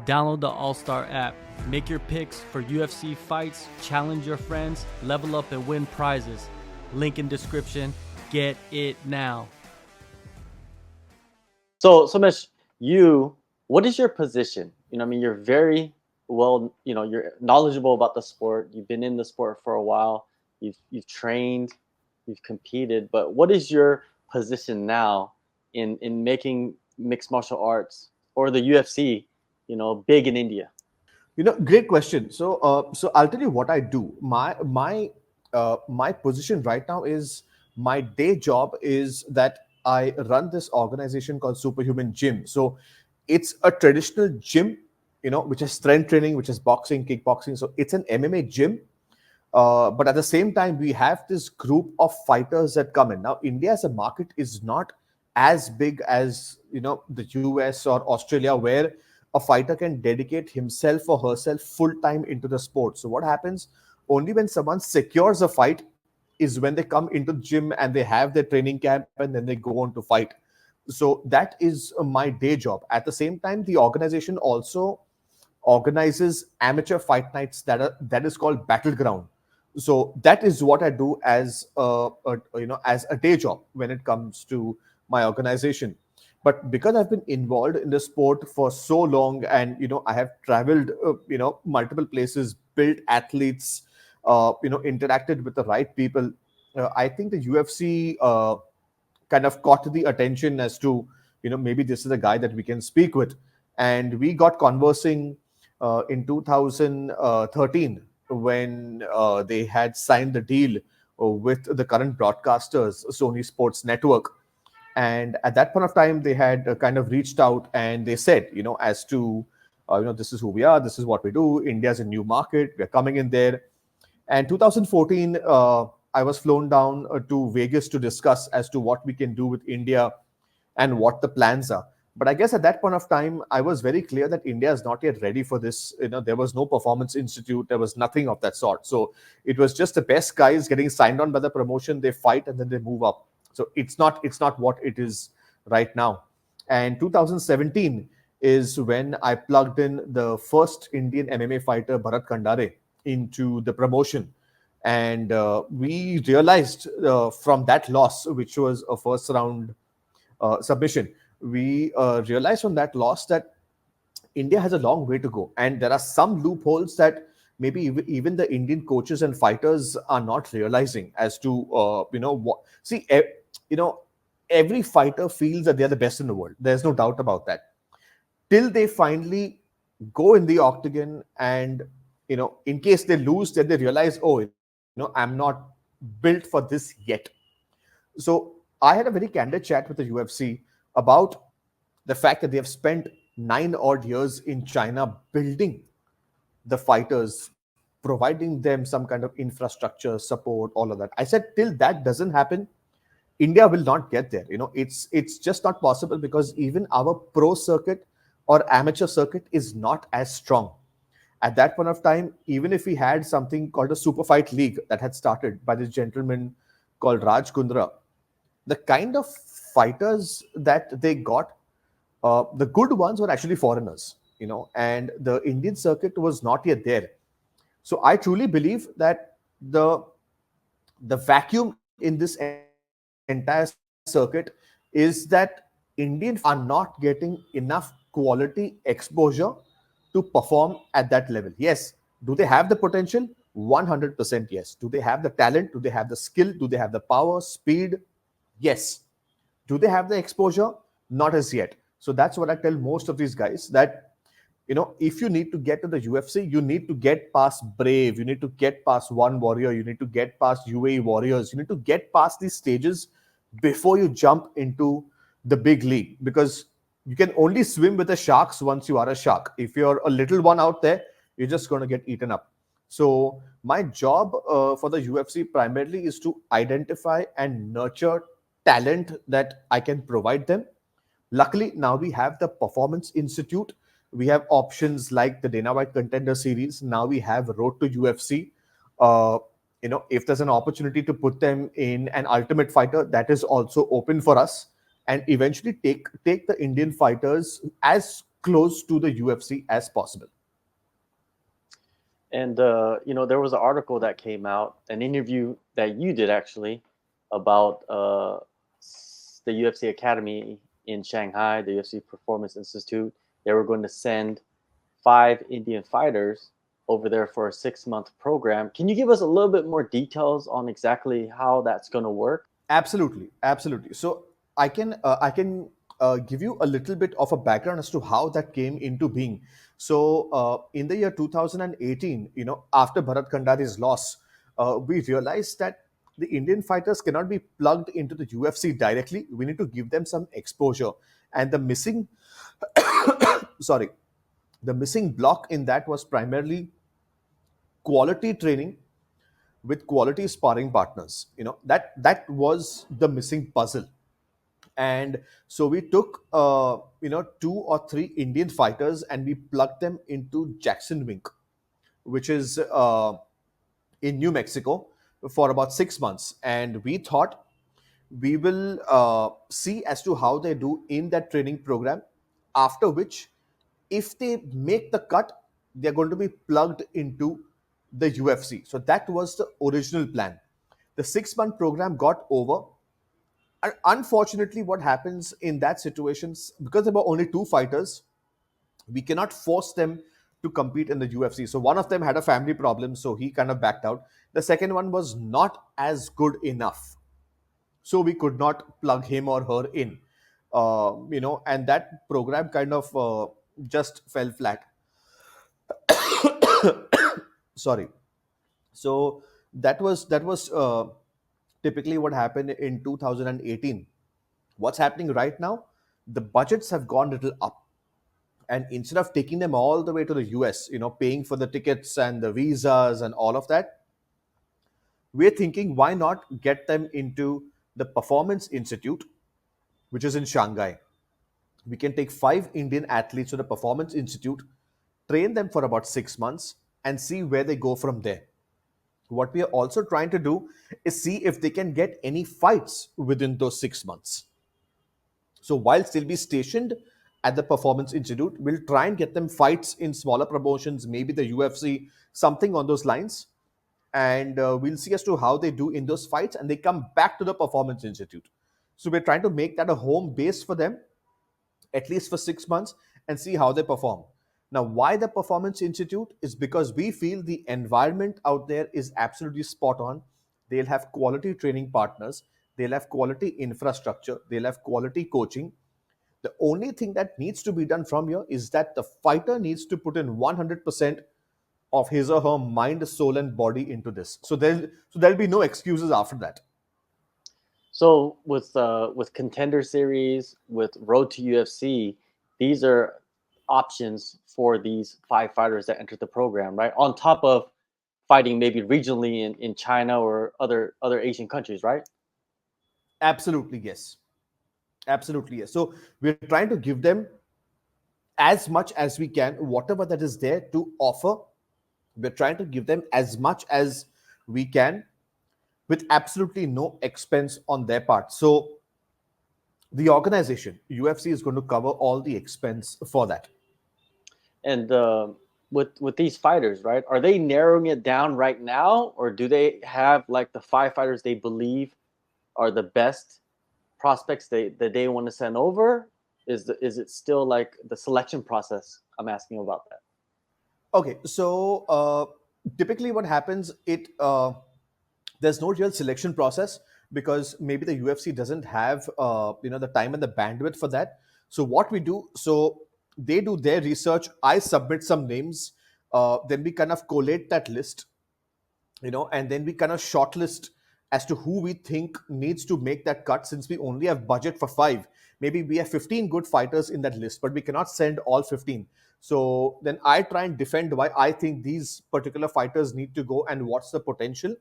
Download the AllStar app. Make your picks for UFC fights, challenge your friends, level up and win prizes. Link in description. Get it now. So, Somesh, what is your position? I mean, you're very well, you're knowledgeable about the sport. You've been in the sport for a while. You've trained, you've competed. But what is your position now in making mixed martial arts or the UFC, big in India? Great question. So I'll tell you what I do. My position right now is my day job is that I run this organization called Superhuman Gym. So it's a traditional gym, which is strength training, which is boxing, kickboxing. So it's an MMA gym. But at the same time, we have this group of fighters that come in. Now, India as a market is not as big as the US or Australia, where a fighter can dedicate himself or herself full time into the sport. So what happens only when someone secures a fight is when they come into the gym and they have their training camp and then they go on to fight. So that is my day job. At the same time, the organization also organizes amateur fight nights that is called Battleground. So that is what I do as as a day job when it comes to my organization. But because I've been involved in the sport for so long, and I have traveled multiple places, built athletes, interacted with the right people, I think the UFC kind of caught the attention as to maybe this is a guy that we can speak with. And we got conversing in 2013 when they had signed the deal with the current broadcasters, Sony Sports Network. And at that point of time, they had kind of reached out and they said, as to, this is who we are, this is what we do. India's a new market, we're coming in there. And 2014, I was flown down to Vegas to discuss as to what we can do with India and what the plans are. But I guess at that point of time, I was very clear that India is not yet ready for this. There was no performance institute, there was nothing of that sort. So it was just the best guys getting signed on by the promotion. They fight and then they move up. So it's not what it is right now. And 2017 is when I plugged in the first Indian MMA fighter, Bharat Kandare, into the promotion. And we realized from that loss, which was a first round submission, we realized from that loss that India has a long way to go. And there are some loopholes that maybe even the Indian coaches and fighters are not realizing as to, what. See, every fighter feels that they're the best in the world. There's no doubt about that. Till they finally go in the octagon and, in case they lose, then they realize, oh, I'm not built for this yet. So I had a very candid chat with the UFC about the fact that they have spent 9 odd years in China building the fighters, providing them some kind of infrastructure, support, all of that. I said, till that doesn't happen, India will not get there. It's just not possible because even our pro circuit or amateur circuit is not as strong. At that point of time, even if we had something called a super fight league that had started by this gentleman called Raj Kundra, the kind of fighters that they got, the good ones were actually foreigners, and the Indian circuit was not yet there. So I truly believe that the vacuum in this entire circuit is that Indian fighters are not getting enough quality exposure to perform at that level. Yes, do they have the potential? 100% yes. Do they have the talent? Do they have the skill? Do they have the power, speed? Yes. Do they have the exposure? Not as yet. So that's what I tell most of these guys, that if you need to get to the UFC, you need to get past Brave, you need to get past One Warrior, you need to get past UAE Warriors, you need to get past these stages before you jump into the big league, because you can only swim with the sharks once you are a shark. If you're a little one out there, you're just going to get eaten up. So my job for the UFC primarily is to identify and nurture talent that I can provide them. Luckily, now we have the Performance Institute. We have options like the Dana White Contender Series. Now we have Road to UFC. If there's an opportunity to put them in an Ultimate Fighter, that is also open for us. And eventually take the Indian fighters as close to the UFC as possible. And there was an article that came out, an interview that you did actually, about the UFC Academy in Shanghai, the UFC Performance Institute. They were going to send 5 Indian fighters over there for a 6-month program. Can you give us a little bit more details on exactly how that's going to work? Absolutely, absolutely. So I can give you a little bit of a background as to how that came into being. So in the year 2018, after Bharat Kandari's loss, we realized that the Indian fighters cannot be plugged into the UFC directly. We need to give them some exposure, and the missing, sorry, the missing block in that was primarily quality training with quality sparring partners. That was the missing puzzle. And so we took 2 or 3 Indian fighters and we plugged them into Jackson Wink, which is in New Mexico, for about 6 months. And we thought we will see as to how they do in that training program, after which, if they make the cut, they're going to be plugged into the UFC. So that was the original plan. The 6-month program got over. Unfortunately, what happens in that situations, because there were only 2 fighters, we cannot force them to compete in the UFC. So one of them had a family problem, so he kind of backed out. The second one was not as good enough, so we could not plug him or her in. And that program kind of just fell flat. Sorry. So that was typically what happened in 2018. What's happening right now? The budgets have gone a little up, and instead of taking them all the way to the US, paying for the tickets and the visas and all of that, we're thinking, why not get them into the Performance Institute, which is in Shanghai. We can take 5 Indian athletes to the Performance Institute, train them for about 6 months, and see where they go from there. What we are also trying to do is see if they can get any fights within those 6 months. So whilst they'll be stationed at the Performance Institute, we'll try and get them fights in smaller promotions, maybe the UFC, something on those lines. And we'll see as to how they do in those fights, and they come back to the Performance Institute. So we're trying to make that a home base for them, at least for 6 months, and see how they perform. Now, why the Performance Institute is because we feel the environment out there is absolutely spot on. They'll have quality training partners, they'll have quality infrastructure, they'll have quality coaching. The only thing that needs to be done from here is that the fighter needs to put in 100% of his or her mind, soul, and body into this. So there'll be no excuses after that. So with Contender Series, with Road to UFC, these are options for these 5 fighters that entered the program, right? On top of fighting maybe regionally in China or other Asian countries, right? Absolutely yes. Absolutely yes. So we're trying to give them as much as we can, whatever that is there to offer. We're trying to give them as much as we can with absolutely no expense on their part. So the organization, UFC, is going to cover all the expense for that. And with these fighters, right? Are they narrowing it down right now, or do they have like the 5 fighters they believe are the best prospects that they want to send over? Is it still like the selection process? I'm asking about that. Okay, so typically what happens, it there's no real selection process, because maybe the UFC doesn't have the time and the bandwidth for that. So what we do, so they do their research, I submit some names, then we kind of collate that list, and then we kind of shortlist as to who we think needs to make that cut. Since we only have budget for 5, maybe we have 15 good fighters in that list, but we cannot send all 15. So then I try and defend why I think these particular fighters need to go and what's the potential.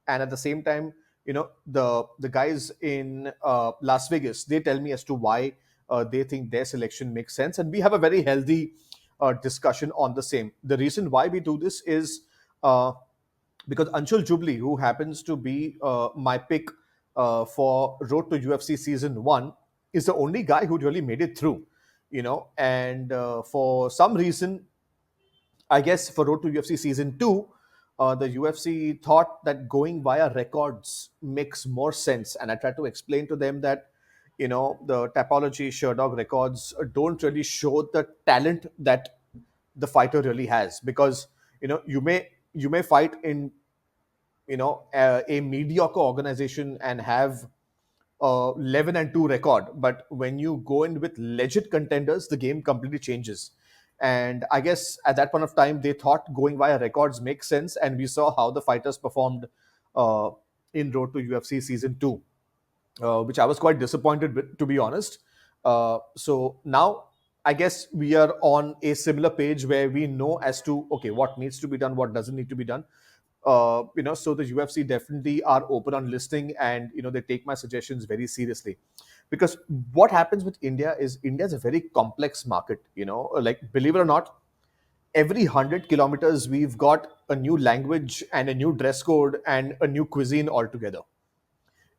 And at the same time, the guys in Las Vegas, they tell me as to why they think their selection makes sense, and we have a very healthy discussion on the same. The reason why we do this is because Anshul Jubli, who happens to be my pick for Road to UFC Season 1, is the only guy who really made it through. And for some reason, I guess for Road to UFC season two, the UFC thought that going via records makes more sense. And I tried to explain to them that, the Tapology Sherdog records don't really show the talent that the fighter really has, because you may fight in a mediocre organization and have 11-2 record, but when you go in with legit contenders, the game completely changes. And I guess at that point of time, they thought going via records makes sense, and we saw how the fighters performed uh, in Road to UFC season 2, which I was quite disappointed with, to be honest. So now I guess we are on a similar page where we know as to, okay, what needs to be done, what doesn't need to be done. So the UFC definitely are open on listening, and they take my suggestions very seriously. Because what happens with India is a very complex market. Like, believe it or not, every 100 kilometers we've got a new language and a new dress code and a new cuisine altogether.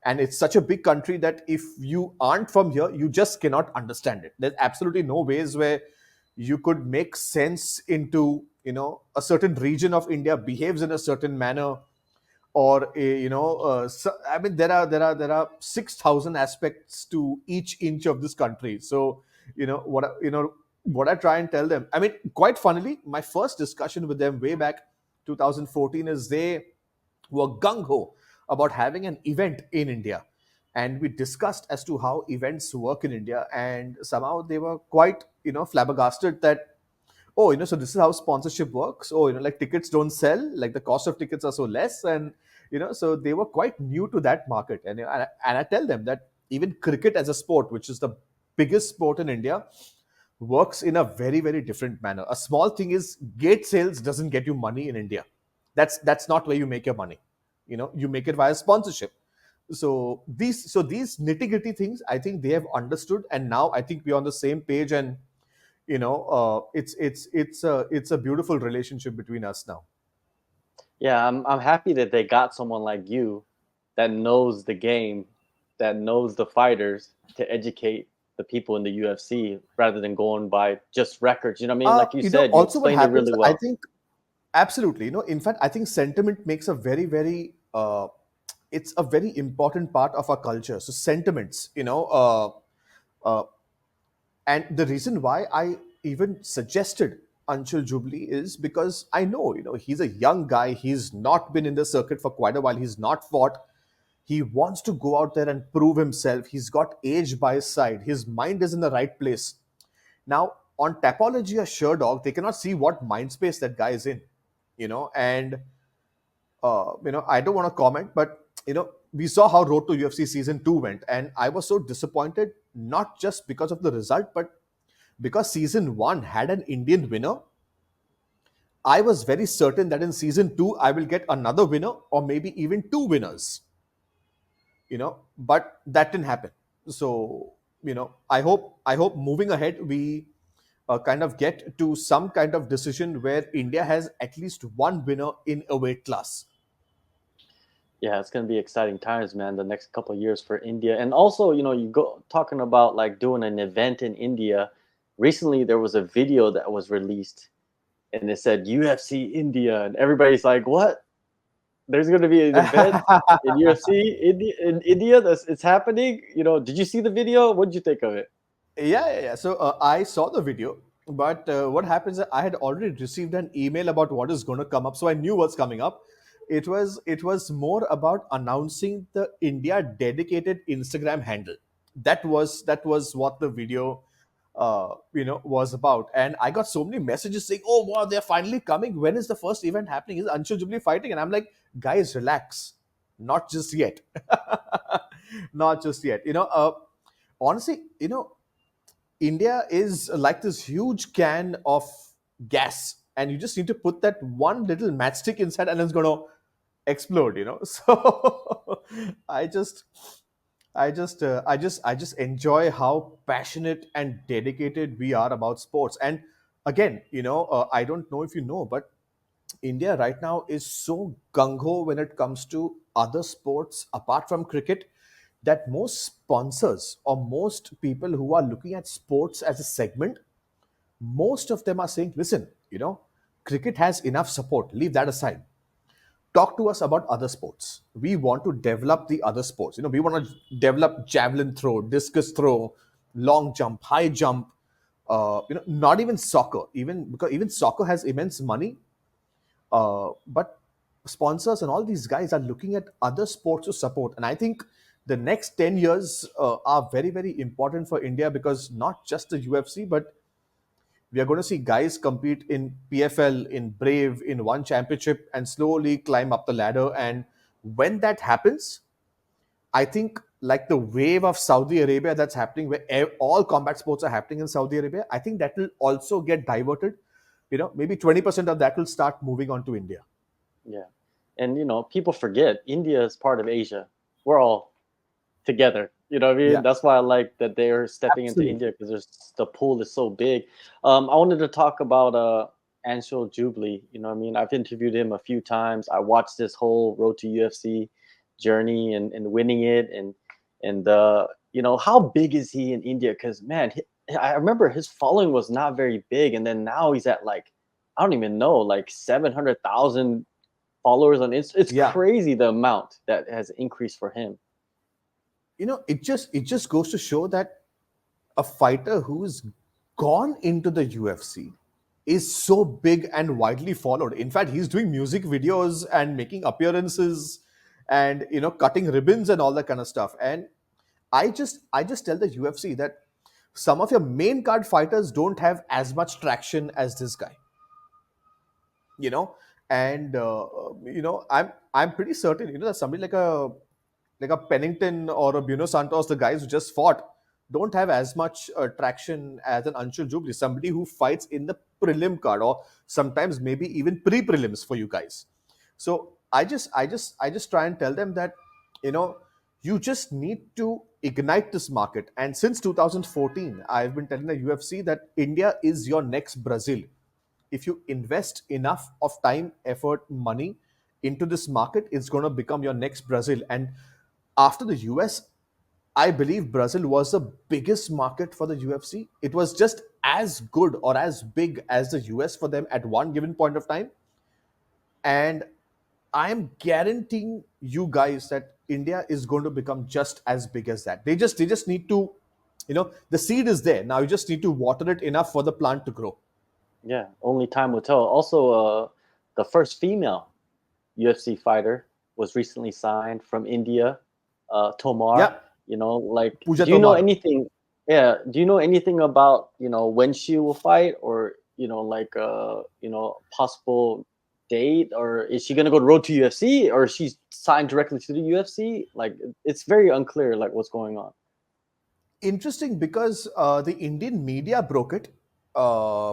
And it's such a big country that if you aren't from here, you just cannot understand it. There's absolutely no ways where you could make sense into a certain region of India behaves in a certain manner, or I mean, there are 6,000 aspects to each inch of this country. So what I try and tell them, I mean, quite funnily, my first discussion with them way back 2014 is they were gung ho about having an event in India. And we discussed as to how events work in India. And somehow they were quite, flabbergasted that, oh, so this is how sponsorship works. Oh, like tickets don't sell, like the cost of tickets are so less. And, so they were quite new to that market. And I tell them that even cricket as a sport, which is the biggest sport in India, works in a very, very different manner. A small thing is gate sales doesn't get you money in India. That's not where you make your money. You make it via sponsorship. So these nitty gritty things, I think they have understood, and now I think we're on the same page. And it's a beautiful relationship between us now. Yeah, I'm happy that they got someone like you that knows the game, that knows the fighters to educate the people in the UFC rather than going by just records. You know what I mean? Like you said, you Also what explained it happens, really I well. think, absolutely, in fact, I think sentiment makes a very, very it's a very important part of our culture. So sentiments, uh, and the reason why I even suggested Anshul Jubli is because I know, he's a young guy. He's not been in the circuit for quite a while. He's not fought. He wants to go out there and prove himself. He's got age by his side. His mind is in the right place. Now, on Tapology or Sherdog, they cannot see what mind space that guy is in, and I don't want to comment, but we saw how Road to UFC season 2 went, and I was so disappointed, not just because of the result, but because season 1 had an Indian winner. I was very certain that in season 2 I will get another winner, or maybe even two winners, but that didn't happen. So I hope moving ahead we kind of get to some kind of decision where India has at least one winner in a weight class. Yeah, it's gonna be exciting times, man. The next couple of years for India, and also, you go talking about like doing an event in India. Recently, there was a video that was released, and it said UFC India, and everybody's like, "What? There's going to be an event in UFC in India? That's it's happening." Did you see the video? What did you think of it? Yeah. So I saw the video, but what happens? I had already received an email about what is going to come up, so I knew what's coming up. It was more about announcing the India dedicated Instagram handle. That was what the video was about. And I got so many messages saying, "Oh wow, they're finally coming. When is the first event happening? Is Anshul Jubli fighting?" And I'm like, guys, relax, not just yet, not just yet. Honestly, India is like this huge can of gas, and you just need to put that one little matchstick inside, and it's going to explode. So I just, I just enjoy how passionate and dedicated we are about sports. And again, I don't know if you know, but India right now is so gung ho when it comes to other sports apart from cricket. that most sponsors or most people who are looking at sports as a segment, most of them are saying, listen, cricket has enough support, leave that aside. Talk to us about other sports. We want to develop the other sports. We want to develop javelin throw, discus throw, long jump, high jump. Not even soccer, even because even soccer has immense money. But sponsors and all these guys are looking at other sports to support, and I think the next 10 years are very, very important for India, because not just the UFC, but we are going to see guys compete in PFL, in Brave, in one championship, and slowly climb up the ladder. And when that happens, I think, like the wave of Saudi Arabia that's happening, where all combat sports are happening in Saudi Arabia, I think that will also get diverted. Maybe 20% of that will start moving on to India. Yeah. And, people forget India is part of Asia. We're all together. You know what I mean? Yeah, That's why I like that they're stepping into absolutely. India, because the pool is so big. I wanted to talk about Anshul Jubli. You know what I mean? I've interviewed him a few times. I watched this whole road to UFC journey and winning it. And how big is he in India? Because, man, I remember his following was not very big. And then now he's at like, I don't even know, like 700,000 followers on Instagram. It's Yeah. crazy the amount that has increased for him. It just goes to show that a fighter who's gone into the UFC is so big and widely followed. In fact, he's doing music videos and making appearances, and cutting ribbons and all that kind of stuff. And I just tell the UFC that some of your main card fighters don't have as much traction as this guy. you know and I'm pretty certain that somebody like a Pennington or a Bruno Santos, the guys who just fought, don't have as much traction as an Anshul Jubli, somebody who fights in the prelim card, or sometimes maybe even pre-prelims for you guys. So I just try and tell them that you know you just need to ignite this market. And since 2014, I've been telling the UFC that India is your next Brazil. If you invest enough of time, effort, money into this market, it's going to become your next Brazil. And after the US, I believe Brazil was the biggest market for the UFC. It was just as good or as big as the US for them at one given point of time. And I am guaranteeing you guys that India is going to become just as big as that. They just need to, the seed is there. Now you just need to water it enough for the plant to grow. Yeah, only time will tell. Also, the first female UFC fighter was recently signed from India, Tomar. Yeah, Like, Puja do you know Tomar. anything? Yeah, do you know anything about when she will fight, or like possible date, or is she gonna go to road to UFC, or she's signed directly to the UFC? Like, it's very unclear, like what's going on. Interesting, because the Indian media broke it.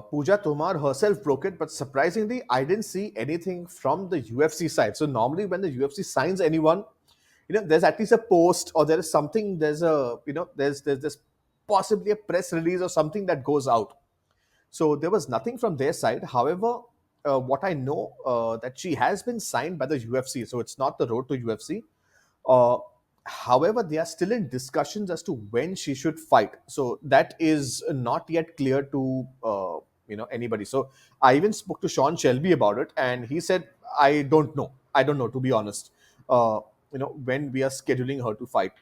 Puja Tomar herself broke it, but surprisingly, I didn't see anything from the UFC side. So normally, when the UFC signs anyone, there's at least a post, or there is something. There's a there's possibly a press release or something that goes out. So there was nothing from their side. However, what I know, that she has been signed by the UFC, so it's not the road to UFC. Uh, However, they are still in discussions as to when she should fight. So that is not yet clear to anybody. So I even spoke to Sean Shelby about it, and he said, "I don't know. I don't know, to be honest. When we are scheduling her to fight."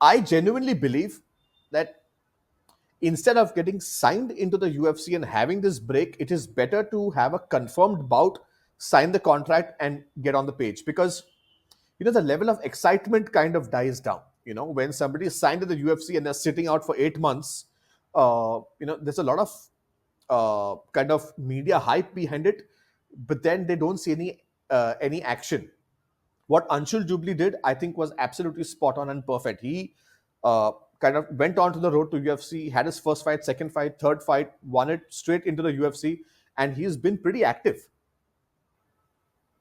I genuinely believe that instead of getting signed into the UFC and having this break, it is better to have a confirmed bout, sign the contract, and get on the page, because the level of excitement kind of dies down. When somebody is signed to the UFC and they're sitting out for 8 months, there's a lot of kind of media hype behind it, but then they don't see any action. What Anshul Jubli did, I think, was absolutely spot on and perfect. He uh, kind of went on to the road to UFC, had his first fight, second fight, third fight, won it straight into the UFC, and he's been pretty active.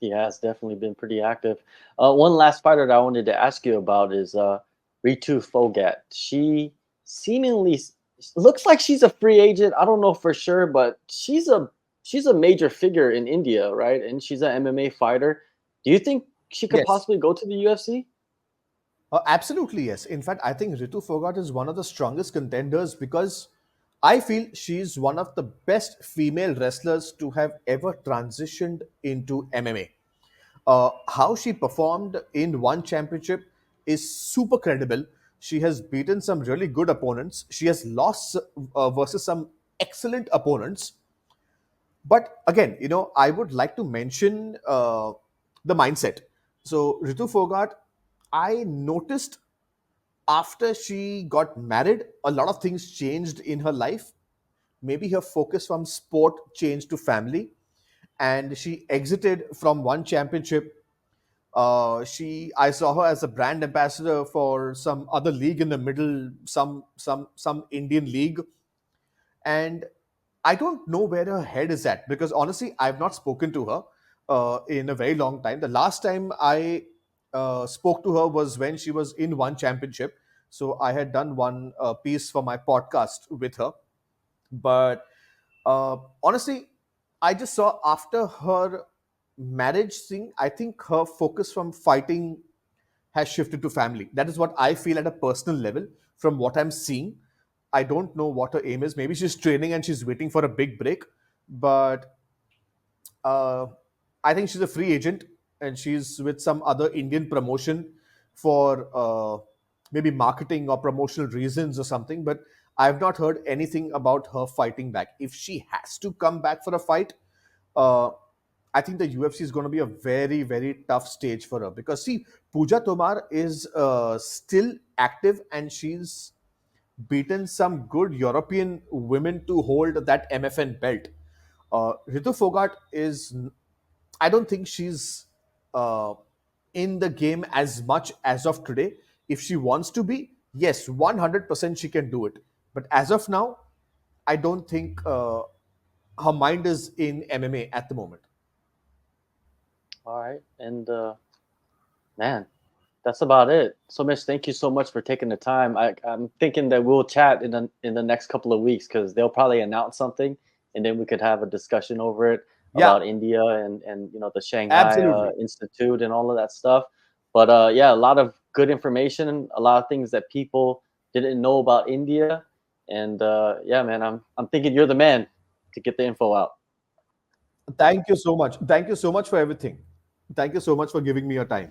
He has definitely been pretty active. One last fighter that I wanted to ask you about is Ritu Phogat. She seemingly looks like she's a free agent. I don't know for sure, but she's a major figure in India, right? And she's an MMA fighter. Do you think she could Yes. possibly go to the UFC? Absolutely, yes. In fact, I think Ritu Phogat is one of the strongest contenders because I feel she's one of the best female wrestlers to have ever transitioned into MMA. How she performed in one championship is super credible. She has beaten some really good opponents. She has lost versus some excellent opponents. But again, I would like to mention the mindset. So Ritu Phogat, I noticed after she got married, a lot of things changed in her life. Maybe her focus from sport changed to family, and she exited from one championship. I saw her as a brand ambassador for some other league in the middle, some Indian league, and I don't know where her head is at because honestly, I've not spoken to her in a very long time. The last time I spoke to her was when she was in one championship. So I had done one piece for my podcast with her. But honestly, I just saw after her marriage thing, I think her focus from fighting has shifted to family. That is what I feel at a personal level from what I'm seeing. I don't know what her aim is. Maybe she's training and she's waiting for a big break, but uh, I think she's a free agent and she's with some other Indian promotion for maybe marketing or promotional reasons or something. But I've not heard anything about her fighting back. If she has to come back for a fight, uh, I think the UFC is going to be a very, very tough stage for her because see, Puja Tomar is still active and she's beaten some good European women to hold that MFN belt. Ritu Phogat is, I don't think she's uh, in the game as much as of today. If she wants to be, yes, 100% she can do it. But as of now, I don't think her mind is in MMA at the moment. All right, and man, that's about it. So, Mitch, thank you so much for taking the time. I'm thinking that we'll chat in the next couple of weeks because they'll probably announce something, and then we could have a discussion over it Yeah, about India and the Shanghai absolutely. Institute and all of that stuff. But yeah, a lot of good information, a lot of things that people didn't know about India, and yeah, man, I'm thinking you're the man to get the info out. Thank you so much. Thank you so much for everything. Thank you so much for giving me your time.